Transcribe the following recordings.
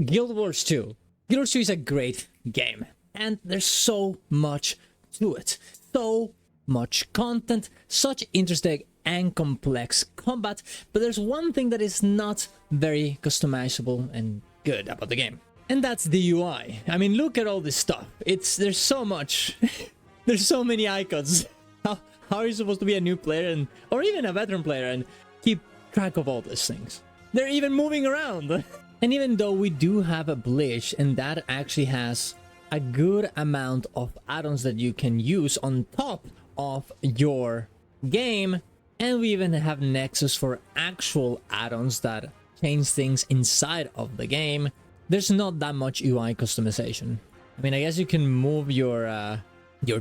Guild Wars 2. Guild Wars 2 is a great game, and there's so much to it. So much content, such interesting and complex combat, but there's one thing that is not very customizable and good about the game, and that's the UI. I mean, look at all this stuff. There's so much. There's so many icons. How are you supposed to be a new player or even a veteran player and keep track of all these things? They're even moving around. And even though we do have a Bleach, and that actually has a good amount of add-ons that you can use on top of your game, and we even have Nexus for actual add-ons that change things inside of the game, there's not that much UI customization. I mean, I guess you can move your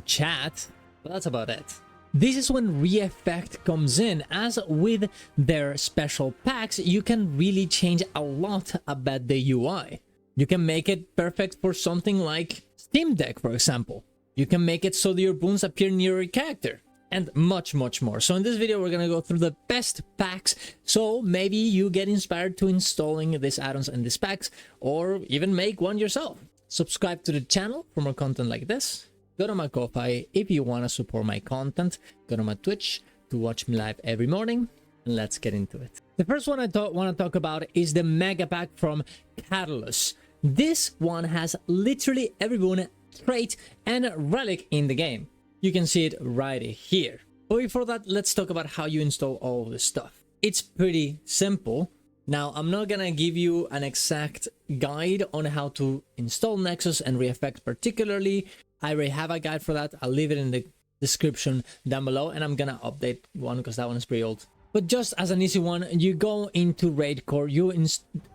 chat, but that's about it. This is when reffect comes in, as with their special packs, you can really change a lot about the UI. You can make it perfect for something like Steam Deck, for example. You can make it so that your boons appear near your character, and much more. So in this video, we're gonna go through the best packs, so maybe you get inspired to installing these add-ons and these packs, or even make one yourself. Subscribe to the channel for more content like this. Go to my Ko-Fi if you want to support my content. Go to my Twitch to watch me live every morning. And let's get into it. The first one I want to talk about is the Mega Pack from Catalyst. This one has literally every boon, trait, and relic in the game. You can see it right here. But before that, let's talk about how you install all of this stuff. It's pretty simple. Now, I'm not gonna give you an exact guide on how to install Nexus and reffect particularly. I already have a guide for that. I'll leave it in the description down below, and I'm gonna update one because that one is pretty old. But just as an easy one, you go into Raid Core, you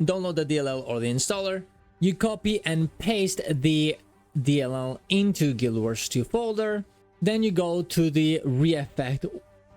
download the DLL or the installer, you copy and paste the DLL into Guild Wars 2 folder, then you go to the reffect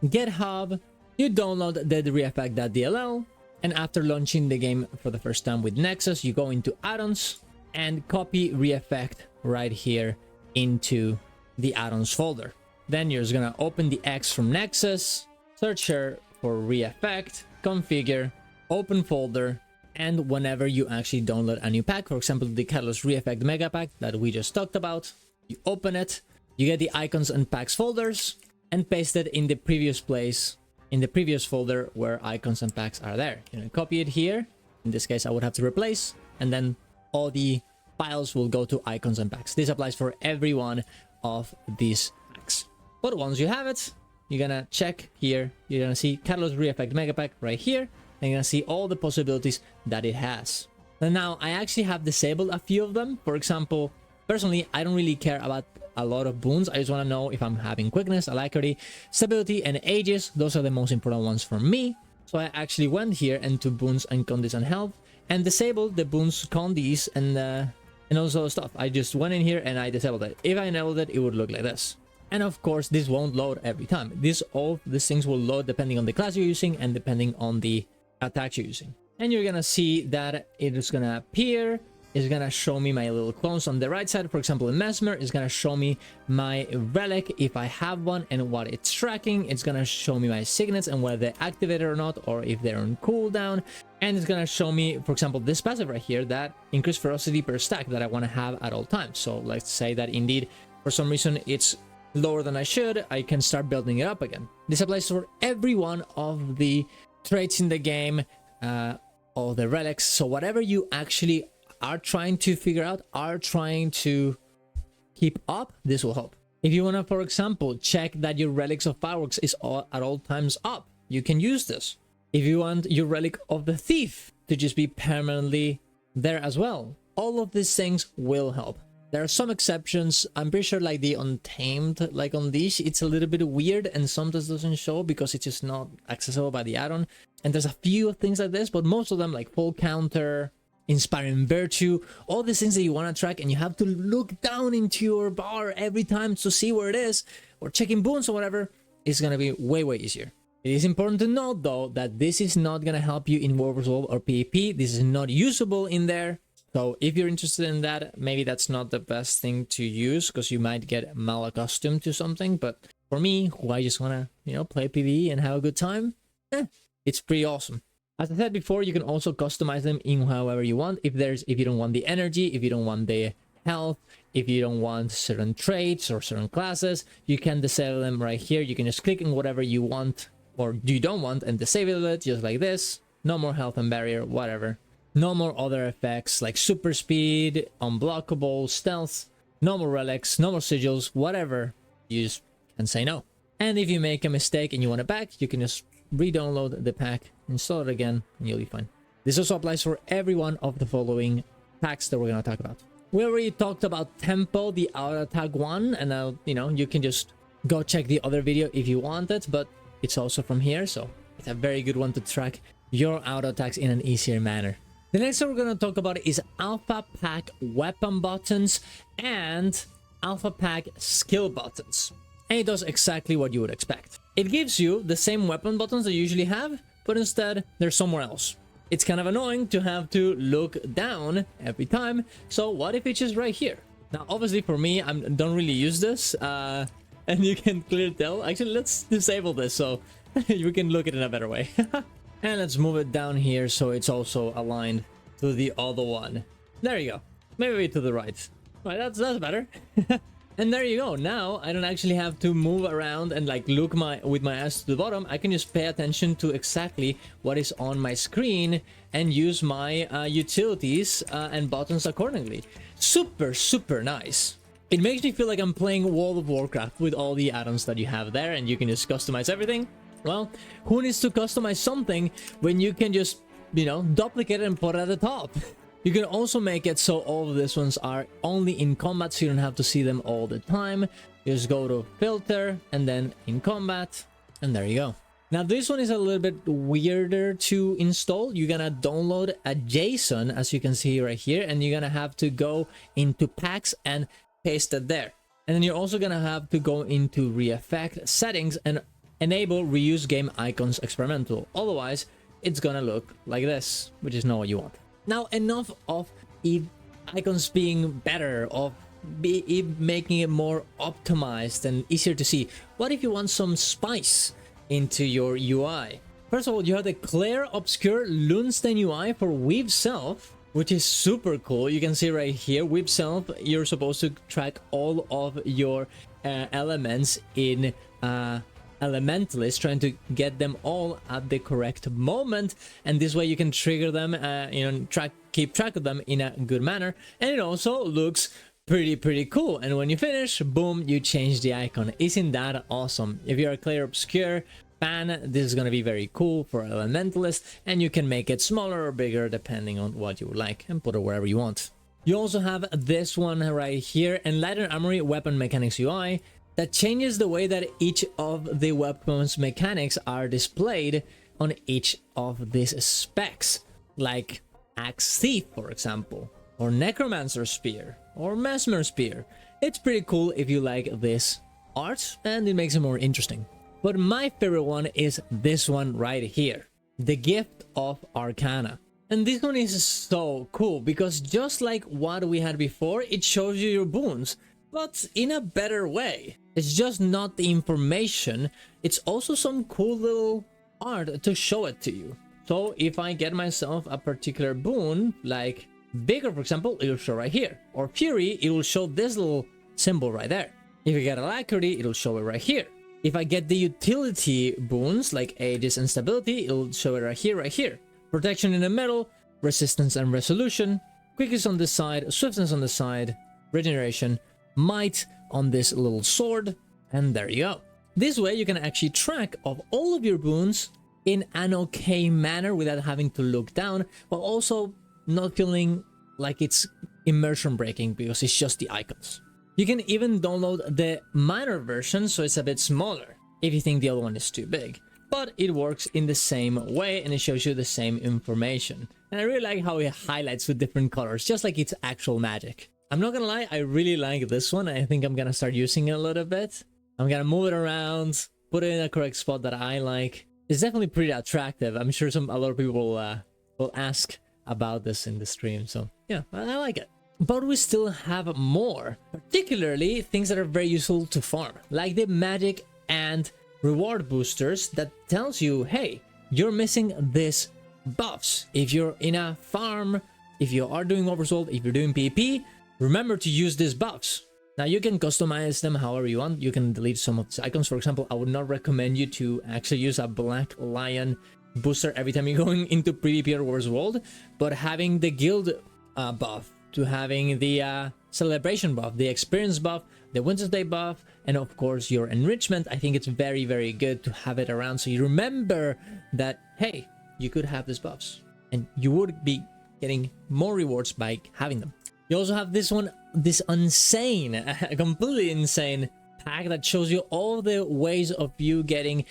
GitHub, you download the reffect.dll, and after launching the game for the first time with Nexus, you go into addons and copy reffect right here into the add-ons folder. Then you're just gonna open the X from Nexus, search here for reffect, configure, open folder, and whenever you actually download a new pack, for example the Catalyst Reffect Mega Pack that we just talked about, you open it, you get the icons and packs folders, and paste it in the previous place, in the previous folder where icons and packs are there. You know, copy it here. In this case, I would have to replace, and then all the files will go to icons and packs. This applies for every one of these packs. But once you have it, you're gonna check here. You're gonna see Catalyst Reffect Mega Pack right here, and you're gonna see all the possibilities that it has. And now I actually have disabled a few of them. For example, personally, I don't really care about a lot of boons. I just want to know if I'm having quickness, alacrity, stability, and ages. Those are the most important ones for me. So I actually went here into boons and condis and health and disabled the boons, condis, and also stuff. I just went in here and I disabled it. If I enabled it, it would look like this. And of course, this won't load every time. All these things will load depending on the class you're using and depending on the attack you're using. And you're gonna see that it is gonna appear. It's gonna show me my little clones on the right side. For example, in Mesmer, it's gonna show me my relic if I have one and what it's tracking. It's gonna show me my signets and whether they're activated or not, or if they're on cooldown. And it's gonna show me, for example, this passive right here, that increased ferocity per stack that I want to have at all times. So let's say that indeed, for some reason, it's lower than I should. I can start building it up again. This applies for every one of the traits in the game, all the relics. So whatever you actually are trying to figure out, are trying to keep up, this will help. If you want to, for example, check that your relics of fireworks is at all times up, you can use this. If you want your relic of the thief to just be permanently there as well, all of these things will help. There are some exceptions. I'm pretty sure like the Untamed, like on these, it's a little bit weird and sometimes doesn't show because it's just not accessible by the add-on. And there's a few things like this, but most of them like full counter, inspiring virtue, all these things that you want to track, and you have to look down into your bar every time to see where it is, or checking boons or whatever, is going to be way easier. It is important to note though that this is not going to help you in World vs. World or PvP. This is not usable in there. So if you're interested in that, maybe that's not the best thing to use because you might get mal-accustomed to something. But for me, who I just want to, play PvE and have a good time, it's pretty awesome. As I said before, you can also customize them in however you want. If you don't want the energy, if you don't want the health, if you don't want certain traits or certain classes, you can disable them right here. You can just click on whatever you want or you don't want and disable it just like this. No more health and barrier, whatever. No more other effects like super speed, unblockable, stealth, no more relics, no more sigils, whatever. You just can say no. And if you make a mistake and you want it back, you can just re-download the pack, install it again, and you'll be fine. This also applies for every one of the following packs that we're going to talk about. We already talked about Tempo, the auto attack one, and now, you can just go check the other video if you want it, but it's also from here, so it's a very good one to track your auto attacks in an easier manner. The next one we're going to talk about is Alpha Pack weapon buttons and Alpha Pack skill buttons. And it does exactly what you would expect. It gives you the same weapon buttons that you usually have, but instead they're somewhere else. It's kind of annoying to have to look down every time, so what if it's just right here? Now obviously for me, I don't really use this, and you can clearly tell. Actually, let's disable this so you can look at it in a better way. And let's move it down here so it's also aligned to the other one. There you go. Maybe to the right. Right, that's better. And there you go. Now I don't actually have to move around and like look with my ass to the bottom. I can just pay attention to exactly what is on my screen and use my utilities and buttons accordingly. Super nice. It makes me feel like I'm playing World of Warcraft with all the add-ons that you have there, and you can just customize everything. Well, who needs to customize something when you can just, duplicate it and put it at the top? You can also make it so all of these ones are only in combat, so you don't have to see them all the time. You just go to filter and then in combat, and there you go. Now this one is a little bit weirder to install. You're gonna download a JSON, as you can see right here, and you're gonna have to go into packs and paste it there. And then you're also gonna have to go into reffect settings and enable reuse game icons experimental. Otherwise, it's gonna look like this, which is not what you want. Now, enough of icons being better, of making it more optimized and easier to see. What if you want some spice into your UI? First of all, you have the Clear Obscure Lunestein UI for Weave Self, which is super cool. You can see right here, Weave Self, you're supposed to track all of your elements in Elementalist, trying to get them all at the correct moment, and this way you can trigger them, keep track of them in a good manner, and it also looks pretty cool. And when you finish, boom, you change the icon. Isn't that awesome? If you're a Clear Obscure fan, this is going to be very cool for Elementalist, and you can make it smaller or bigger depending on what you would like and put it wherever you want. You also have this one right here, Enlightened Armory Weapon Mechanics UI, that changes the way that each of the weapons mechanics are displayed on each of these specs, like Axe Thief, for example, or Necromancer Spear, or Mesmer Spear. It's pretty cool if you like this art, and it makes it more interesting. But my favorite one is this one right here, the Gift of Arcana. And this one is so cool because just like what we had before, it shows you your boons, but in a better way. It's just not the information, it's also some cool little art to show it to you. So if I get myself a particular boon, like Vigor for example, it'll show right here. Or Fury, it will show this little symbol right there. If I get Alacrity, it'll show it right here. If I get the utility boons, like Aegis and Stability, it'll show it right here. Protection in the middle, Resistance and Resolution, Quickness on this side, Swiftness on this side, Regeneration, Might on this little sword, and there you go. This way you can actually track of all of your boons in an okay manner without having to look down, while also not feeling like it's immersion breaking because it's just the icons. You can even download the minor version, so it's a bit smaller if you think the other one is too big, but it works in the same way and it shows you the same information. And I really like how it highlights with different colors, just like it's actual magic. I'm not gonna lie, I really like this one. I think I'm gonna start using it a little bit. I'm gonna move it around, put it in a correct spot that I like. It's definitely pretty attractive. I'm sure a lot of people will ask about this in the stream, so yeah, I like it. But we still have more, particularly things that are very useful to farm, like the magic and reward boosters that tells you, hey, you're missing this buffs. If you're in a farm, if you are doing oversold, if you're doing PvP, remember to use these buffs. Now you can customize them however you want. You can delete some of these icons. For example, I would not recommend you to actually use a black lion booster every time you're going into PvP or Wars World, but having the guild buff, to having the celebration buff, the experience buff, the Winter's Day buff, and of course your enrichment, I think it's very, very good to have it around so you remember that, hey, you could have these buffs and you would be getting more rewards by having them. You also have this one, this insane, completely insane pack that shows you all the ways of you getting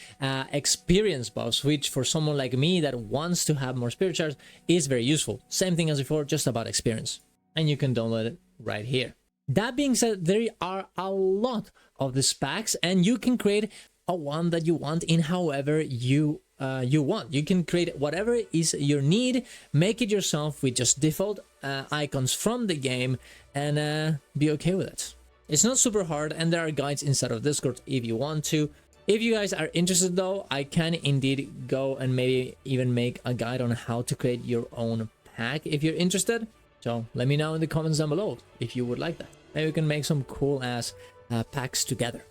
experience buffs, which for someone like me that wants to have more spirit shards is very useful. Same thing as before, just about experience. And you can download it right here. That being said, there are a lot of these packs and you can create a one that you want in however you want. You can create whatever is your need, make it yourself with just default icons from the game, and be okay with it. It's not super hard, and there are guides inside of Discord if you want to. If you guys are interested though, I can indeed go and maybe even make a guide on how to create your own pack if you're interested. So let me know in the comments down below if you would like that. Maybe we can make some cool ass packs together.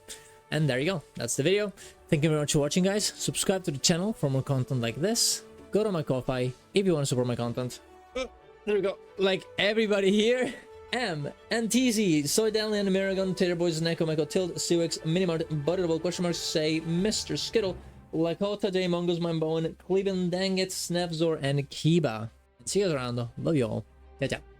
And there you go, that's the video. Thank you very much for watching, guys. Subscribe to the channel for more content like this. Go to my Ko-Fi if you want to support my content. There we go. Like everybody here. M, NTZ, Soydalian, American, Tater Boys, Neko, Michael, Tild, Siwix, Minimart, Butterball, question marks, say, Mr. Skittle, Lakota, J, Mongoose, Mindbone, Cleveland, Dangit, Snapzor, and Kiba. See you guys around. Love you all. Ciao, ciao.